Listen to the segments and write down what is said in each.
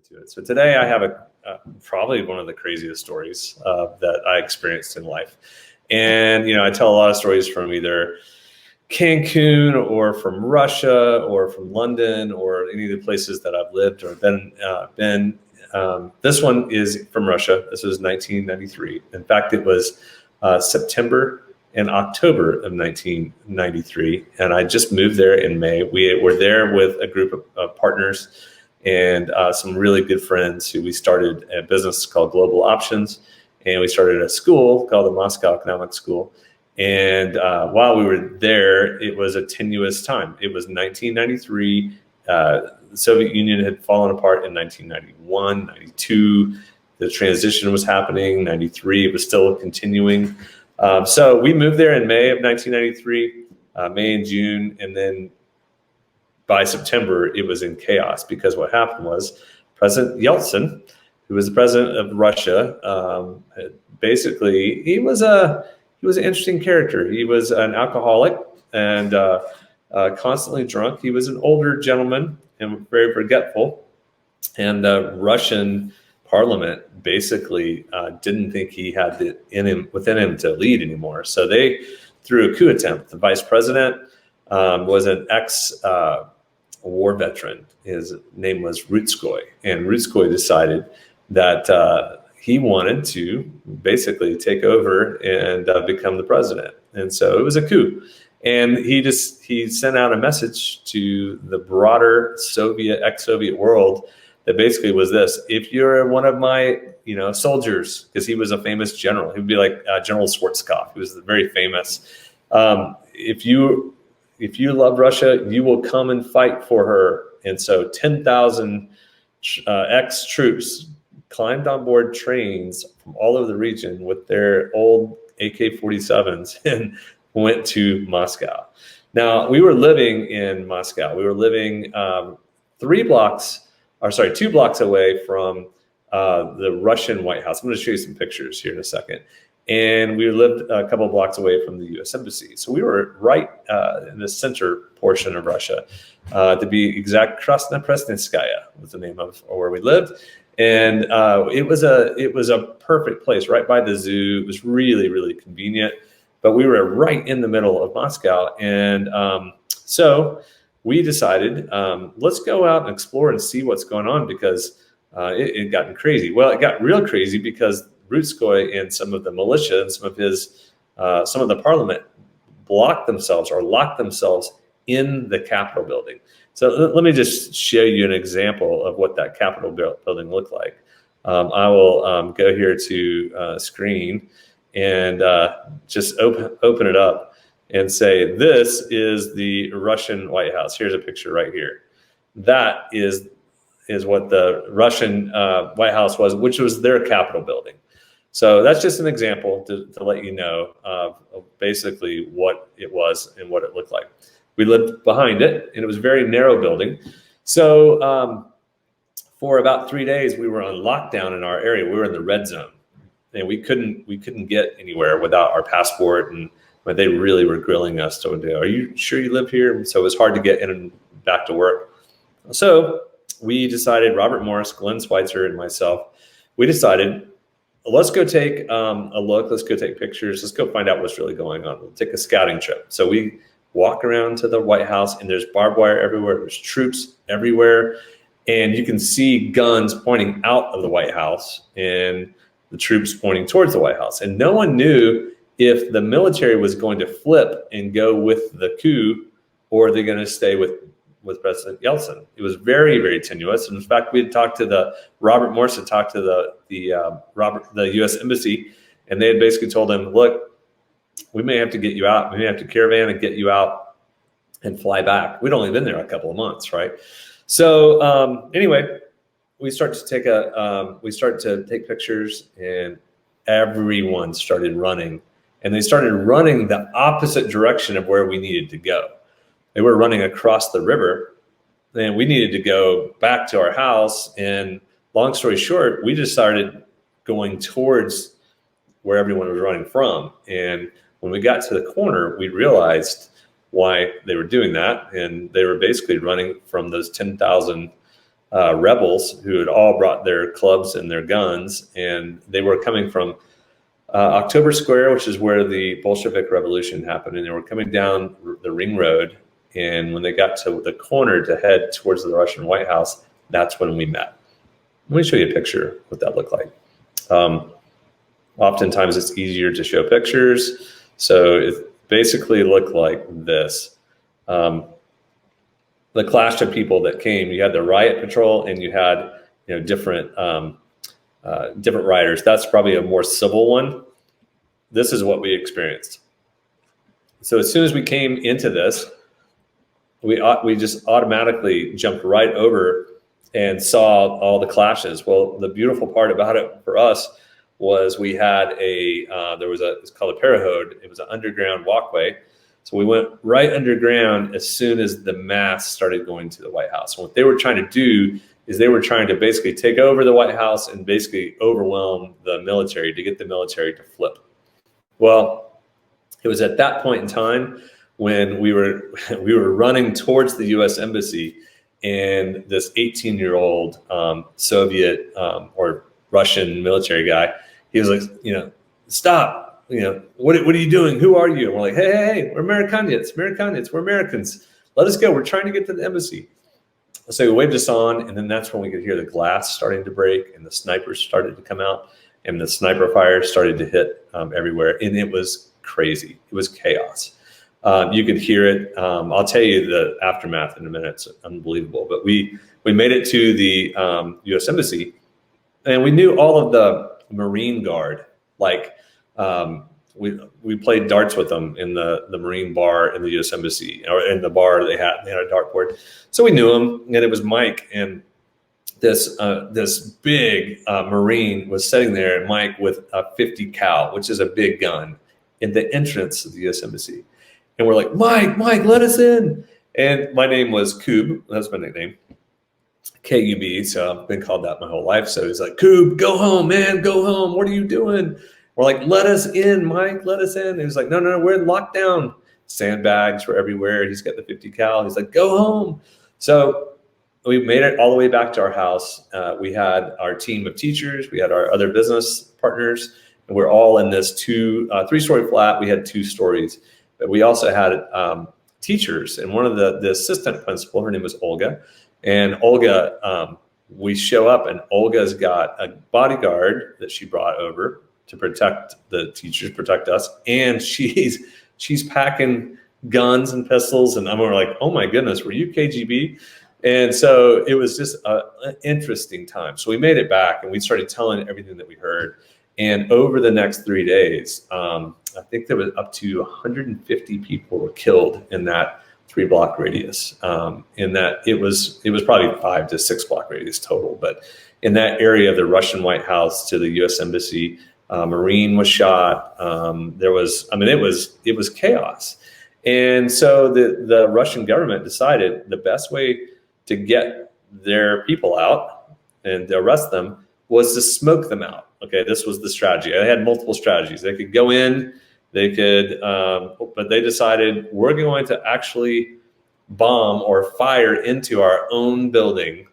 into it. So today I have probably one of the craziest stories that I experienced in life. And, I tell a lot of stories from either Cancun or from Russia or from London or any of the places that I've lived or been. This one is from Russia. This was 1993. In fact, it was September and October of 1993. And I just moved there in May. We were there with a group of partners and some really good friends who we started a business called Global Options. And we started a school called the Moscow Economic School. And while we were there, it was a tenuous time. It was 1993. The Soviet Union had fallen apart in 1991, 92. The transition was happening. 93, it was still continuing. So we moved there in May of 1993, May and June. And then by September, it was in chaos because what happened was President Yeltsin, who was the president of Russia, basically, he was an interesting character. He was an alcoholic and constantly drunk. He was an older gentleman and very forgetful. And the Russian parliament basically didn't think he had it within him to lead anymore. So they threw a coup attempt. The vice president was an ex-war veteran. His name was Rutskoy. And Rutskoy decided that he wanted to basically take over and become the president. And so it was a coup. And he sent out a message to the broader ex-Soviet world that basically was this: if you're one of my, soldiers, because he was a famous general, he would be like General Schwarzkopf. He was very famous. If you love Russia, you will come and fight for her. And so 10,000 ex-troops climbed on board trains from all over the region with their old AK-47s and went to Moscow. Now, we were living in Moscow. We were living 2 blocks away from the Russian White House. I'm going to show you some pictures here in a second. And we lived a couple of blocks away from the U.S. Embassy. So we were right in the center portion of Russia. To be exact, Krasnopresnitskaya was the name of where we lived. And it was a perfect place right by the zoo. It was really, really convenient. But we were right in the middle of Moscow. And so we decided, let's go out and explore and see what's going on, because it got crazy. Well, it got real crazy because Rutskoy and some of the militia and some of the parliament locked themselves in the Capitol building. So let me just show you an example of what that Capitol building looked like. I will go here to screen and just open it up and say, this is the Russian White House. Here's a picture right here. That is what the Russian White House was, which was their Capitol building. So that's just an example to let you know of basically what it was and what it looked like. We lived behind it, and it was a very narrow building. So for about 3 days, we were on lockdown in our area. We were in the red zone, and we couldn't get anywhere without our passport. But they really were grilling us. So, are you sure you live here? So it was hard to get in and back to work. So we decided, Robert Morris, Glenn Schweitzer, and myself, we decided, let's go take a look. Let's go take pictures. Let's go find out what's really going on. We'll take a scouting trip. So we walk around to the White House, and there's barbed wire everywhere. There's troops everywhere. And you can see guns pointing out of the White House and the troops pointing towards the White House. And no one knew if the military was going to flip and go with the coup, or they're going to stay with President Yeltsin. It was very, very tenuous. And in fact, we had talked to Robert Morris had talked to the U.S. Embassy, and they had basically told him, look, we may have to get you out. We may have to caravan and get you out and fly back. We'd only been there a couple of months, right? So anyway, we start to take pictures, and everyone started running. And they started running the opposite direction of where we needed to go. They were running across the river, and we needed to go back to our house. And long story short, we just started going towards where everyone was running from. And when we got to the corner, we realized why they were doing that. And they were basically running from those 10,000 rebels who had all brought their clubs and their guns, and they were coming from October Square, which is where the Bolshevik Revolution happened, and they were coming down the Ring Road. And when they got to the corner to head towards the Russian White House, that's when we met. Let me show you a picture of what that looked like. Oftentimes it's easier to show pictures. So it basically looked like this. The clash of people that came, you had the riot patrol and you had different riders. That's probably a more civil one. This is what we experienced. So as soon as we came into this, we just automatically jumped right over and saw all the clashes. Well, the beautiful part about it for us was we had it's called a parahode. It was an underground walkway. So we went right underground as soon as the mass started going to the White House. And what they were trying to do is they were trying to basically take over the White House and basically overwhelm the military to get the military to flip. Well, it was at that point in time when we were running towards the U.S. Embassy, and this 18-year-old Soviet or Russian military guy, he was like, stop, what are you doing? Who are you? And we're like, hey, we're Americans, we're Americans. Let us go. We're trying to get to the embassy. So he waved us on, and then that's when we could hear the glass starting to break, and the snipers started to come out, and the sniper fire started to hit everywhere, and it was crazy. It was chaos. You could hear it. I'll tell you the aftermath in a minute. It's unbelievable. But we made it to the U.S. Embassy, and we knew all of the Marine Guard. We played darts with them in the Marine bar in the U.S. Embassy, or in the bar they had a dartboard. So we knew him, and it was Mike. And this big Marine was sitting there, and Mike with a 50 cal, which is a big gun, in the entrance of the U.S. Embassy. And we're like, Mike, let us in. And my name was Coup. That's my nickname. K-U-B. So I've been called that my whole life. So he's like, Coup, go home, man. Go home. What are you doing? We're like, let us in, Mike. Let us in. And he's like, no, we're in lockdown. Sandbags were everywhere. He's got the 50 cal. He's like, go home. So we made it all the way back to our house. We had our team of teachers. We had our other business partners. And we're all in this 3-story flat. We had 2 stories. But we also had teachers, and one of the assistant principal, her name was Olga, and Olga, we show up, and Olga's got a bodyguard that she brought over to protect the teachers, protect us, and she's packing guns and pistols, and we're like, oh my goodness, were you KGB? And so it was just an interesting time. So we made it back, and we started telling everything that we heard. And over the next 3 days, I think there was up to 150 people were killed in that 3-block radius. In that it was probably 5 to 6 block radius total. But in that area of the Russian White House to the U.S. Embassy, Marine was shot. It was chaos. And so the Russian government decided the best way to get their people out and to arrest them was to smoke them out. Okay, this was the strategy. They had multiple strategies. They could go in, but they decided we're going to actually bomb or fire into our own building,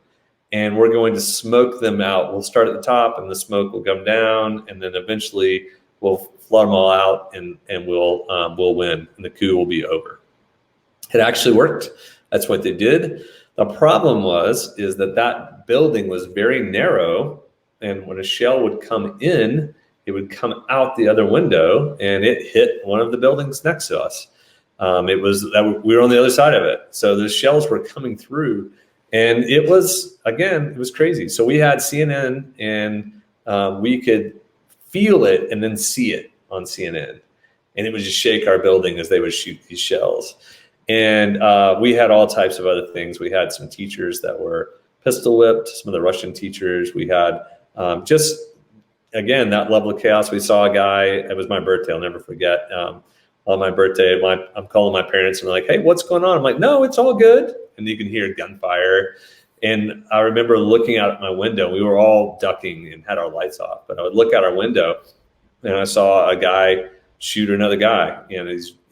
and we're going to smoke them out. We'll start at the top, and the smoke will come down, and then eventually we'll flood them all out, and we'll win, and the coup will be over. It actually worked. That's what they did. The problem is that building was very narrow. And when a shell would come in, it would come out the other window, and it hit one of the buildings next to us. We were on the other side of it. So the shells were coming through, and it was crazy. So we had CNN, and we could feel it and then see it on CNN. And it would just shake our building as they would shoot these shells. And we had all types of other things. We had some teachers that were pistol whipped, some of the Russian teachers. We had that level of chaos. We saw a guy, it was my birthday, I'll never forget. On my birthday, I'm calling my parents, and they're like, hey, what's going on? I'm like, no, it's all good. And you can hear gunfire. And I remember looking out my window. We were all ducking and had our lights off. But I would look out our window, and I saw a guy shoot another guy.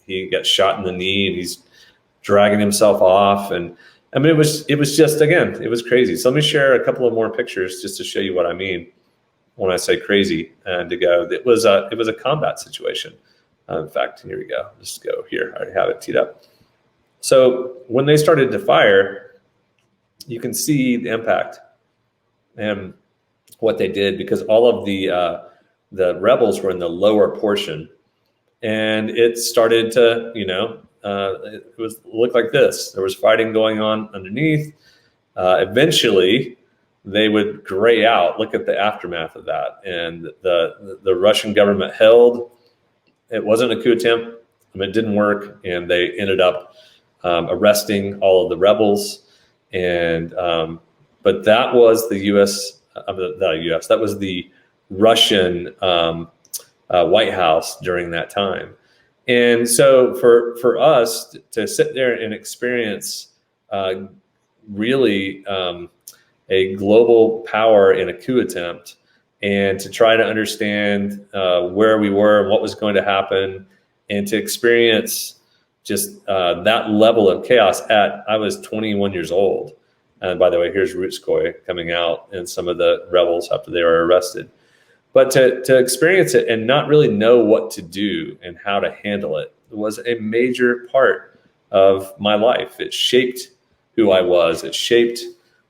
He got shot in the knee, and he's dragging himself off. And I mean, it was just, again, it was crazy. So let me share a couple of more pictures just to show you what I mean when I say crazy and to go. It was a combat situation. In fact, here we go. Just go here. I have it teed up. So when they started to fire, you can see the impact and what they did, because all of the rebels were in the lower portion, and it started to, it looked like this. There was fighting going on underneath. Eventually, they would gray out. Look at the aftermath of that, and the Russian government held. It wasn't a coup attempt. I mean, it didn't work, and they ended up arresting all of the rebels. And but that was the U.S. That was the Russian White House during that time. And so for us to sit there and experience really a global power in a coup attempt, and to try to understand where we were and what was going to happen, and to experience just that level of chaos I was 21 years old. And by the way, here's Rutskoy coming out and some of the rebels after they were arrested. But to experience it and not really know what to do and how to handle it was a major part of my life. It shaped who I was. It shaped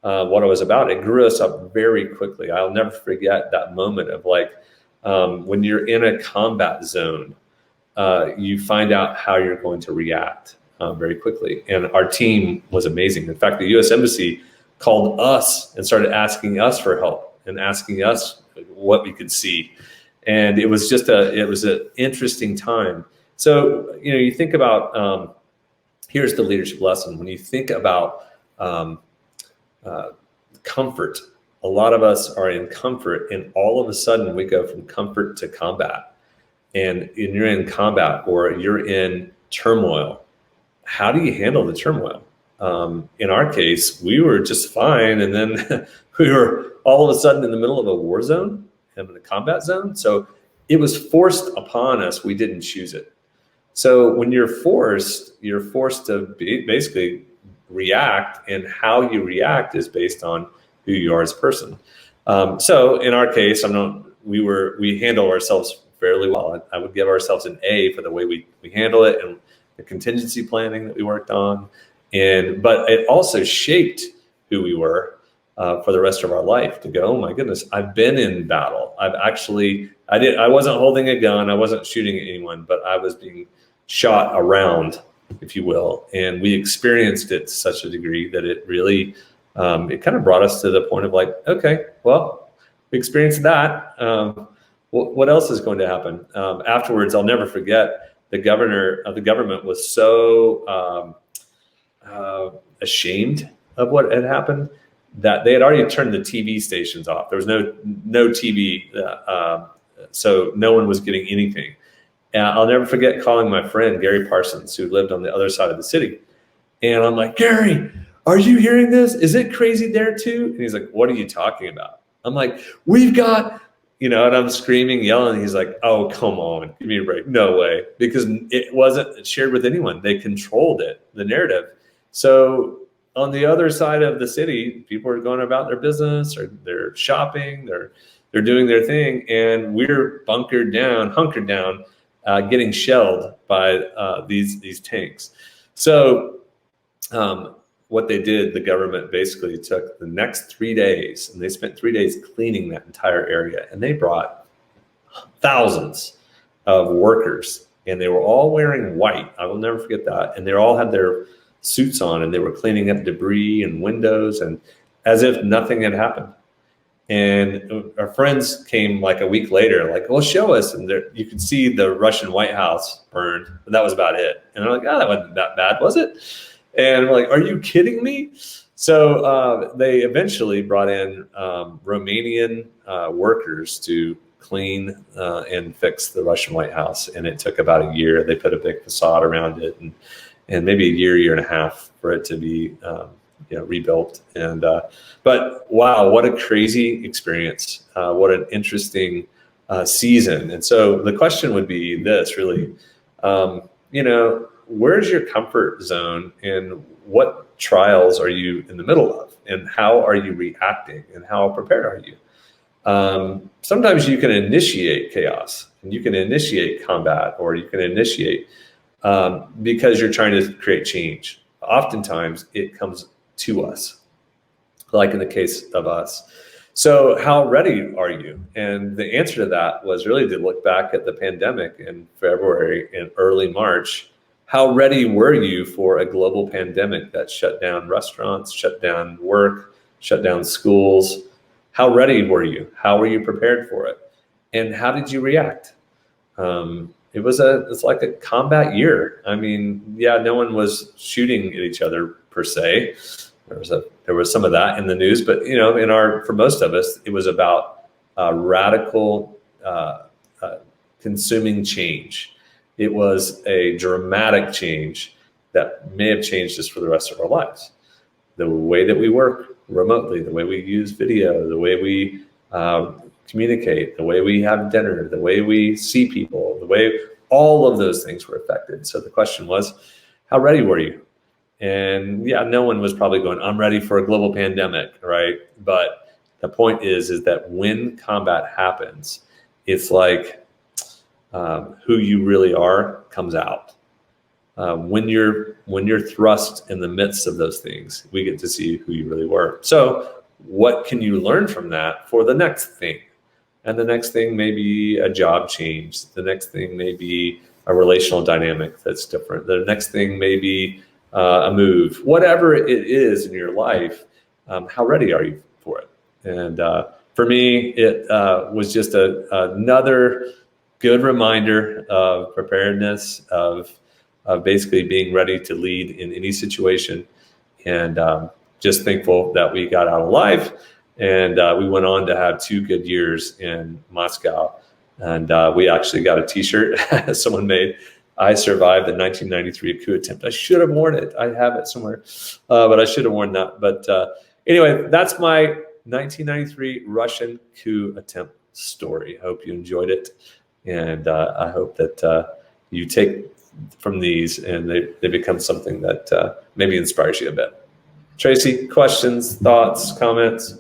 what I was about. It grew us up very quickly. I'll never forget that moment of when you're in a combat zone, you find out how you're going to react very quickly. And our team was amazing. In fact, the U.S. Embassy called us and started asking us for help and asking us what we could see. And it was just an interesting time. So, you think about, here's the leadership lesson. When you think about comfort, a lot of us are in comfort, and all of a sudden we go from comfort to combat. And you're in combat or you're in turmoil. How do you handle the turmoil? In our case, we were just fine. And then we were all of a sudden in the middle of a war zone and in a combat zone. So it was forced upon us. We didn't choose it. So when you're forced to basically react, and how you react is based on who you are as a person. So in our case, we handle ourselves fairly well. I would give ourselves an A for the way we handle it and the contingency planning that we worked on. But it also shaped who we were for the rest of our life, to go, oh my goodness, I've been in battle. I wasn't holding a gun. I wasn't shooting at anyone, but I was being shot around, if you will. And we experienced it to such a degree that it really, it kind of brought us to the point of okay, well, we experienced that. What else is going to happen? Afterwards, I'll never forget, the governor of the government was so ashamed of what had happened that they had already turned the TV stations off. There was no TV, so no one was getting anything. And I'll never forget calling my friend, Gary Parsons, who lived on the other side of the city. And I'm like, Gary, are you hearing this? Is it crazy there too? And he's like, what are you talking about? I'm like, we've got, and I'm screaming, yelling. He's like, oh, come on, give me a break. No way. Because it wasn't shared with anyone. They controlled it, the narrative. So on the other side of the city, people are going about their business, or they're shopping, they're doing their thing. And we're hunkered down, getting shelled by these tanks. So what they did, the government basically took the next 3 days, and they spent 3 days cleaning that entire area. And they brought thousands of workers, and they were all wearing white. I will never forget that. And they all had their suits on, and they were cleaning up debris and windows, and as if nothing had happened. And our friends came a week later, well, show us. And you could see the Russian White House burned, but that was about it. And they're like, oh, that wasn't that bad, was it? And we're like, are you kidding me? So they eventually brought in Romanian workers to clean and fix the Russian White House. And it took about a year. They put a big facade around it, and maybe a year and a half for it to be rebuilt. And but wow, what a crazy experience. What an interesting season. And so the question would be this, really, where's your comfort zone, and what trials are you in the middle of, and how are you reacting, and how prepared are you? Sometimes you can initiate chaos, and you can initiate combat, or you can initiate because you're trying to create change. Oftentimes it comes to us, like in the case of us. So how ready are you? And the answer to that was really to look back at the pandemic in February and early March. How ready were you for a global pandemic that shut down restaurants, shut down work, shut down schools? How ready were you? How were you prepared for it? And how did you react? It's like a combat year. I mean, yeah, no one was shooting at each other per se. There was some of that in the news, but for most of us, it was about radical consuming change. It was a dramatic change that may have changed us for the rest of our lives. The way that we work remotely, the way we use video, the way we communicate, the way we have dinner, the way we see people, the way all of those things were affected. So the question was, how ready were you? And yeah, no one was probably going, I'm ready for a global pandemic, right? But the point is that when combat happens, it's like who you really are comes out. When you're thrust in the midst of those things, we get to see who you really were. So what can you learn from that for the next thing? And the next thing may be a job change. The next thing may be a relational dynamic that's different. The next thing may be a move. Whatever it is in your life, how ready are you for it? And for me, it was just another good reminder of preparedness, of basically being ready to lead in any situation. And just thankful that we got out alive. And we went on to have 2 good years in Moscow. And we actually got a t-shirt someone made. I survived the 1993 coup attempt. I should have worn it. I have it somewhere, but I should have worn that. But anyway, that's my 1993 Russian coup attempt story. I hope you enjoyed it. And I hope that you take from these and they become something that maybe inspires you a bit. Tracy, questions, thoughts, comments?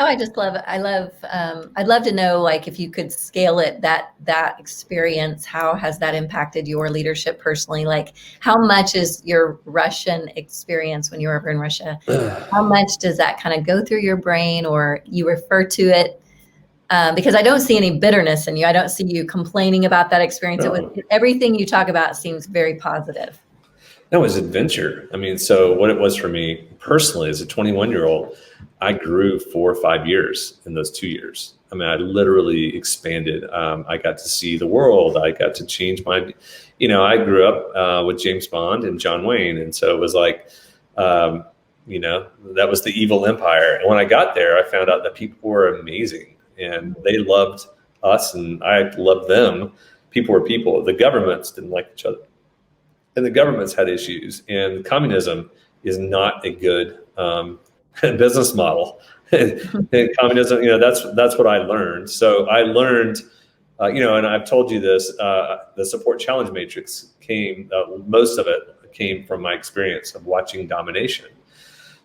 Oh, I'd love to know, like, if you could scale it, that experience, how has that impacted your leadership personally? Like, how much is your Russian experience when you were over in Russia? How much does that kind of go through your brain, or you refer to it? Because I don't see any bitterness in you. I don't see you complaining about that experience. No. Everything you talk about seems very positive. That was adventure. I mean, so what it was for me personally as a 21-year-old, I grew 4 or 5 years in those 2 years. I mean, I literally expanded. I got to see the world. I got to change my, I grew up with James Bond and John Wayne. And so it was like, that was the evil empire. And when I got there, I found out that people were amazing and they loved us and I loved them. People were people. The governments didn't like each other. And the governments had issues, and communism is not a good business model. And communism, that's what I learned. So I learned, and I've told you this, the support challenge matrix most of it came from my experience of watching domination.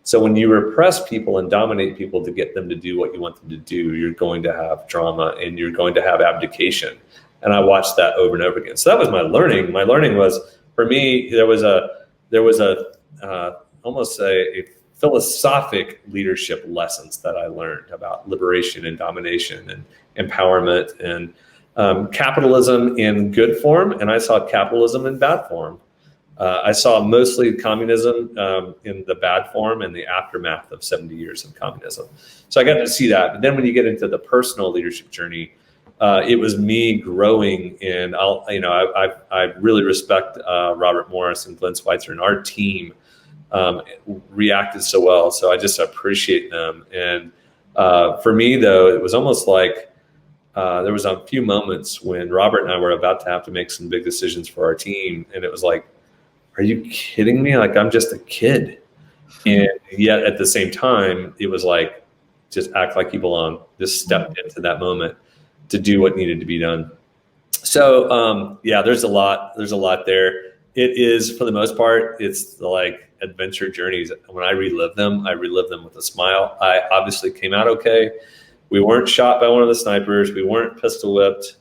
So when you repress people and dominate people to get them to do what you want them to do, you're going to have drama and you're going to have abdication. And I watched that over and over again. So that was my learning. My learning was, for me, there was almost a philosophic leadership lessons that I learned about liberation and domination and empowerment and capitalism in good form, and I saw capitalism in bad form. I saw mostly communism in the bad form and the aftermath of 70 years of communism. So I got to see that. But then when you get into the personal leadership journey, it was me growing, and I really respect Robert Morris and Glenn Schweitzer, and our team reacted so well. So I just appreciate them. And for me, though, it was almost like there was a few moments when Robert and I were about to have to make some big decisions for our team, and it was like, are you kidding me? Like, I'm just a kid. And yet at the same time, it was like, just act like you belong. Just step into that moment to do what needed to be done. So, there's a lot there. it is, for the most part, it's the like adventure journeys. When I relive them with a smile. I obviously came out okay. We weren't shot by one of the snipers. We weren't pistol whipped.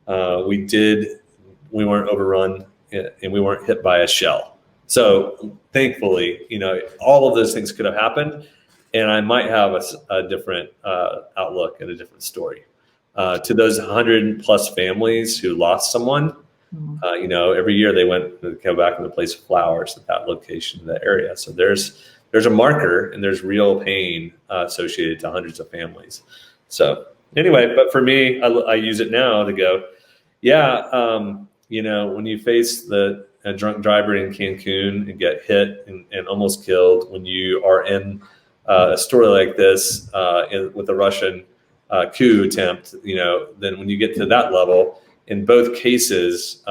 We weren't overrun, and we weren't hit by a shell. So thankfully, all of those things could have happened, and I might have a different outlook and a different story. To those 100+ families who lost someone, every year they come back with a place of flowers at that location, in that area. So there's a marker, and there's real pain associated to hundreds of families. So anyway, but for me, I use it now to go, when you face a drunk driver in Cancun and get hit and almost killed, when you are in a story like this with a Russian coup attempt, then when you get to that level, in both cases,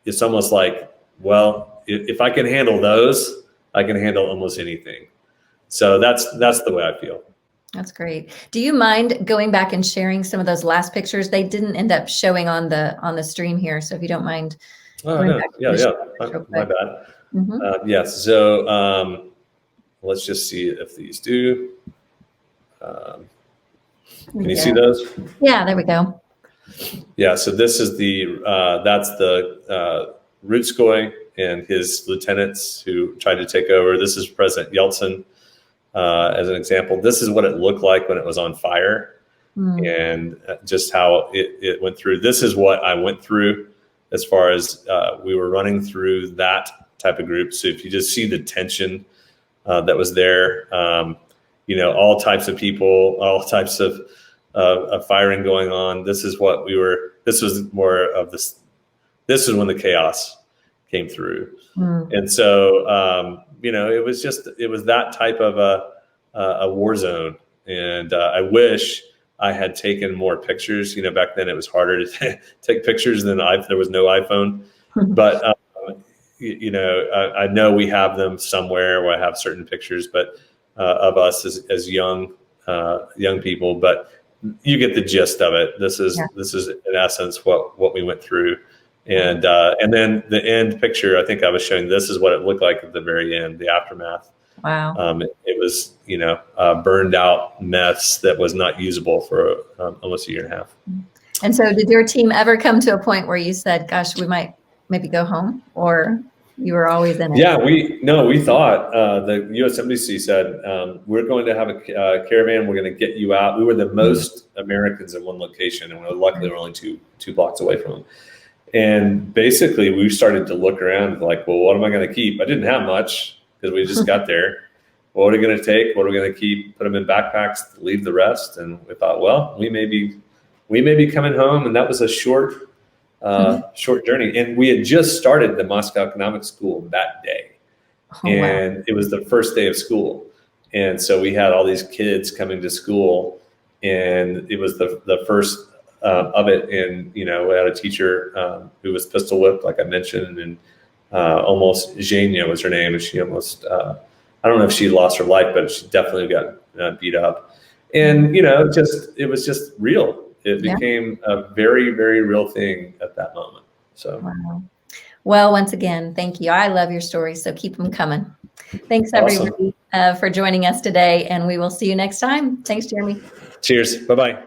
it's almost like, well, if I can handle those, I can handle almost anything. So that's the way I feel. That's great. Do you mind going back and sharing some of those last pictures? They didn't end up showing on the stream here, so if you don't mind. Oh no, my bad. Mm-hmm. Yes. So let's just see if these do. Can you see those? Yeah, there we go. Yeah. So this is that's the Rutskoy and his lieutenants who tried to take over. This is President Yeltsin. As an example, this is what it looked like when it was on fire, and just how it went through. This is what I went through as far as we were running through that type of group. So if you just see the tension that was there, all types of people, all types of firing going on. This is what we were. This was more of this. This is when the chaos came through, and so it was that type of a war zone. And I wish I had taken more pictures. Back then it was harder to take pictures than there was no iPhone. But I know we have them somewhere where I have certain pictures, but of us as young people. But you get the gist of it. This is in essence what we went through. And then the end picture, I think I was showing, this is what it looked like at the very end, the aftermath. Wow. It was, burned out mess that was not usable for almost a year and a half. And so did your team ever come to a point where you said, gosh, we might maybe go home, or you were always in it? Yeah, we thought, the U.S. Embassy said, we're going to have a caravan. We're going to get you out. We were the most Americans in one location, and luckily we're only two blocks away from them. And basically we started to look around like, well, what am I going to keep? I didn't have much because we just got there. What are we going to take? What are we going to keep? Put them in backpacks, leave the rest. And we thought, well, we may be coming home. And that was a short journey. And we had just started the Moscow Economics School that day. And it was the first day of school. And so we had all these kids coming to school, and it was the first of it. And, we had a teacher who was pistol whipped, like I mentioned, and almost Zhenya was her name. And she almost, I don't know if she lost her life, but she definitely got beat up. And, it was just real. It became a very, very real thing at that moment. So, wow. Well, once again, thank you. I love your stories, so keep them coming. Thanks, everybody, for joining us today, and we will see you next time. Thanks, Jeremie. Cheers. Bye-bye.